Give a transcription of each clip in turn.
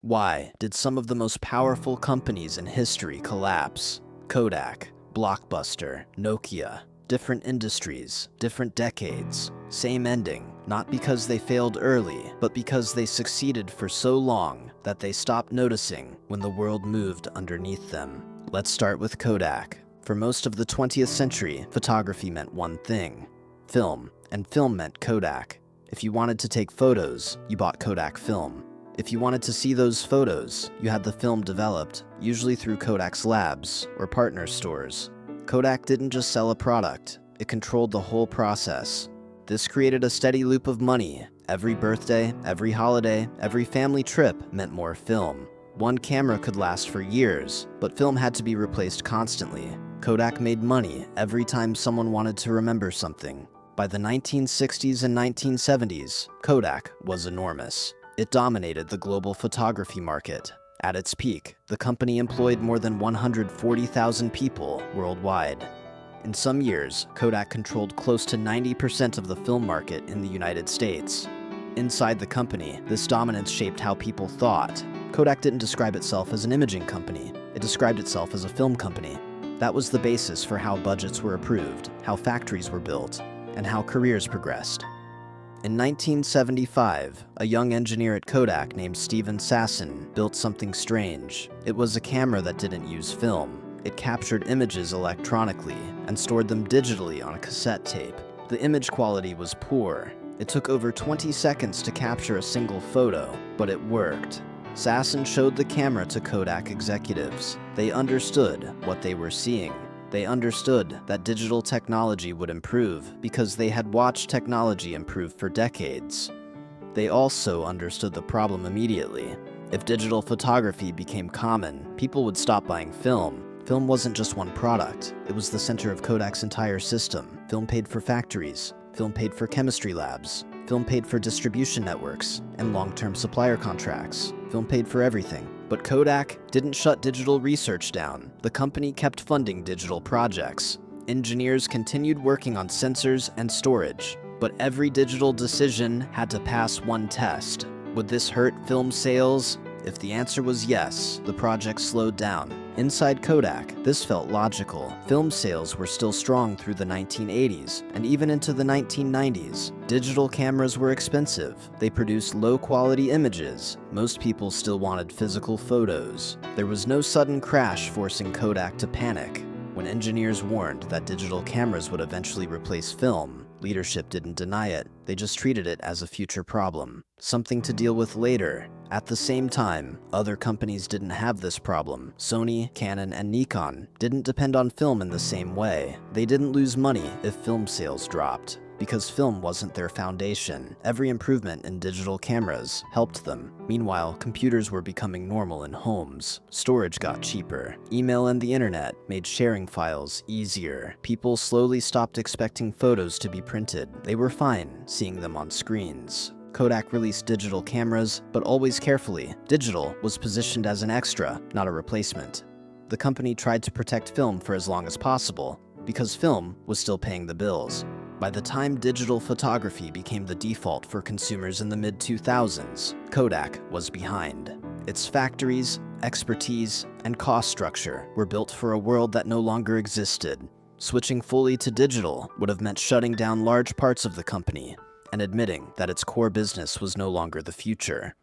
Why did some of the most powerful companies in history collapse? Kodak, Blockbuster, Nokia. Different industries, different decades, same ending, not because they failed early, but because they succeeded for so long that they stopped noticing when the world moved underneath them. Let's start with Kodak. For most of the 20th century, photography meant one thing: film, and film meant Kodak. If you wanted to take photos, you bought Kodak film. If you wanted to see those photos, you had the film developed, usually through Kodak's labs or partner stores. Kodak didn't just sell a product, it controlled the whole process. This created a steady loop of money. Every birthday, every holiday, every family trip meant more film. One camera could last for years, but film had to be replaced constantly. Kodak made money every time someone wanted to remember something. By the 1960s and 1970s, Kodak was enormous. It dominated the global photography market. At its peak, the company employed more than 140,000 people worldwide. In some years, Kodak controlled close to 90% of the film market in the United States. Inside the company, this dominance shaped how people thought. Kodak didn't describe itself as an imaging company, it described itself as a film company. That was the basis for how budgets were approved, how factories were built, and how careers progressed. In 1975, a young engineer at Kodak named Steven Sasson built something strange. It was a camera that didn't use film. It captured images electronically and stored them digitally on a cassette tape. The image quality was poor. It took over 20 seconds to capture a single photo, but it worked. Sasson showed the camera to Kodak executives. They understood what they were seeing. They understood that digital technology would improve because they had watched technology improve for decades. They also understood the problem immediately. If digital photography became common, people would stop buying film. Film wasn't just one product, it was the center of Kodak's entire system. Film paid for factories, film paid for chemistry labs, film paid for distribution networks and long-term supplier contracts. Film paid for everything. But Kodak didn't shut digital research down. The company kept funding digital projects. Engineers continued working on sensors and storage, but every digital decision had to pass one test. Would this hurt film sales? If the answer was yes, the project slowed down. Inside Kodak, this felt logical. Film sales were still strong through the 1980s, and even into the 1990s. Digital cameras were expensive. They produced low-quality images. Most people still wanted physical photos. There was no sudden crash forcing Kodak to panic. When engineers warned that digital cameras would eventually replace film, leadership didn't deny it. They just treated it as a future problem, something to deal with later. At the same time, other companies didn't have this problem. Sony, Canon, and Nikon didn't depend on film in the same way. They didn't lose money if film sales dropped, because film wasn't their foundation. Every improvement in digital cameras helped them. Meanwhile, computers were becoming normal in homes. Storage got cheaper. Email and the internet made sharing files easier. People slowly stopped expecting photos to be printed. They were fine seeing them on screens. Kodak released digital cameras, but always carefully. Digital was positioned as an extra, not a replacement. The company tried to protect film for as long as possible, because film was still paying the bills. By the time digital photography became the default for consumers in the mid-2000s, Kodak was behind. Its factories, expertise, and cost structure were built for a world that no longer existed. Switching fully to digital would have meant shutting down large parts of the company and admitting that its core business was no longer the future.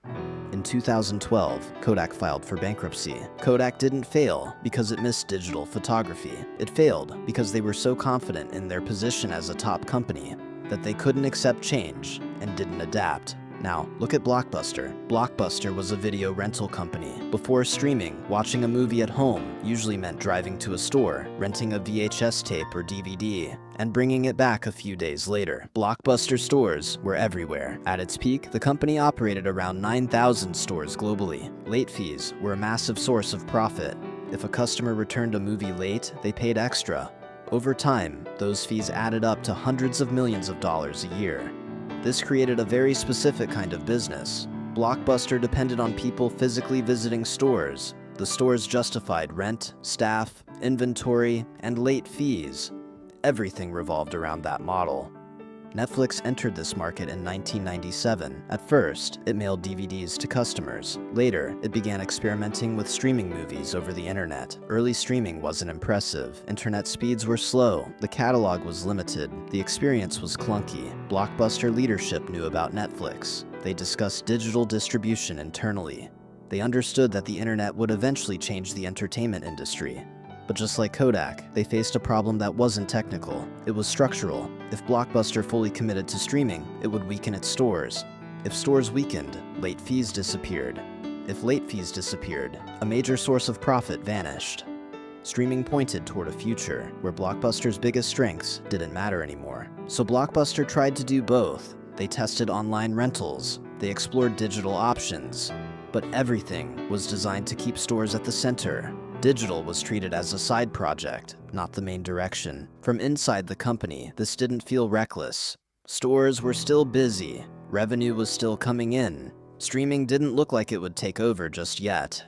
In 2012, Kodak filed for bankruptcy. Kodak didn't fail because it missed digital photography. It failed because they were so confident in their position as a top company that they couldn't accept change and didn't adapt. Now, look at Blockbuster. Blockbuster was a video rental company. Before streaming, watching a movie at home usually meant driving to a store, renting a VHS tape or DVD, and bringing it back a few days later. Blockbuster stores were everywhere. At its peak, the company operated around 9,000 stores globally. Late fees were a massive source of profit. If a customer returned a movie late, they paid extra. Over time, those fees added up to hundreds of millions of dollars a year. This created a very specific kind of business. Blockbuster depended on people physically visiting stores. The stores justified rent, staff, inventory, and late fees. Everything revolved around that model. Netflix entered this market in 1997. At first, it mailed DVDs to customers. Later, it began experimenting with streaming movies over the internet. Early streaming wasn't impressive. Internet speeds were slow. The catalog was limited. The experience was clunky. Blockbuster leadership knew about Netflix. They discussed digital distribution internally. They understood that the internet would eventually change the entertainment industry. But just like Kodak, they faced a problem that wasn't technical. It was structural. If Blockbuster fully committed to streaming, it would weaken its stores. If stores weakened, late fees disappeared. If late fees disappeared, a major source of profit vanished. Streaming pointed toward a future where Blockbuster's biggest strengths didn't matter anymore. So Blockbuster tried to do both. They tested online rentals. They explored digital options. But everything was designed to keep stores at the center. Digital was treated as a side project, not the main direction. From inside the company, this didn't feel reckless. Stores were still busy. Revenue was still coming in. Streaming didn't look like it would take over just yet.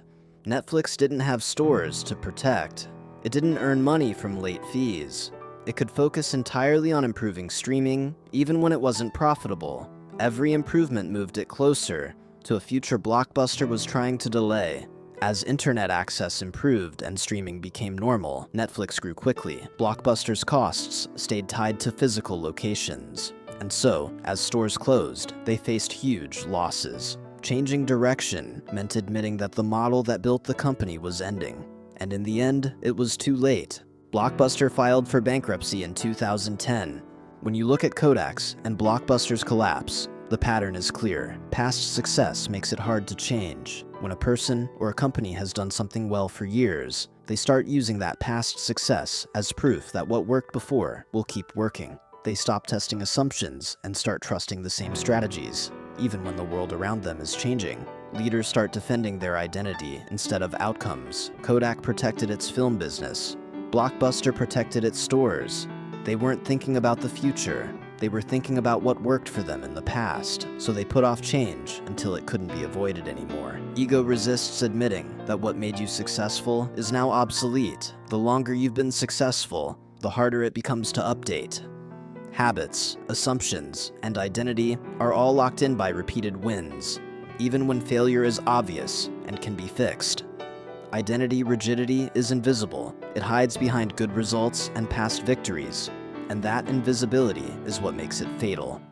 Netflix didn't have stores to protect. It didn't earn money from late fees. It could focus entirely on improving streaming, even when it wasn't profitable. Every improvement moved it closer to a future Blockbuster was trying to delay. As internet access improved and streaming became normal, Netflix grew quickly. Blockbuster's costs stayed tied to physical locations. And so, as stores closed, they faced huge losses. Changing direction meant admitting that the model that built the company was ending. And in the end, it was too late. Blockbuster filed for bankruptcy in 2010. When you look at Kodak's and Blockbuster's collapse, the pattern is clear. Past success makes it hard to change. When a person or a company has done something well for years, they start using that past success as proof that what worked before will keep working. They stop testing assumptions and start trusting the same strategies, even when the world around them is changing. Leaders start defending their identity instead of outcomes. Kodak protected its film business. Blockbuster protected its stores. They weren't thinking about the future. They were thinking about what worked for them in the past, so they put off change until it couldn't be avoided anymore. Ego resists admitting that what made you successful is now obsolete. The longer you've been successful, the harder it becomes to update. Habits, assumptions, and identity are all locked in by repeated wins, even when failure is obvious and can be fixed. Identity rigidity is invisible. It hides behind good results and past victories. And that invisibility is what makes it fatal.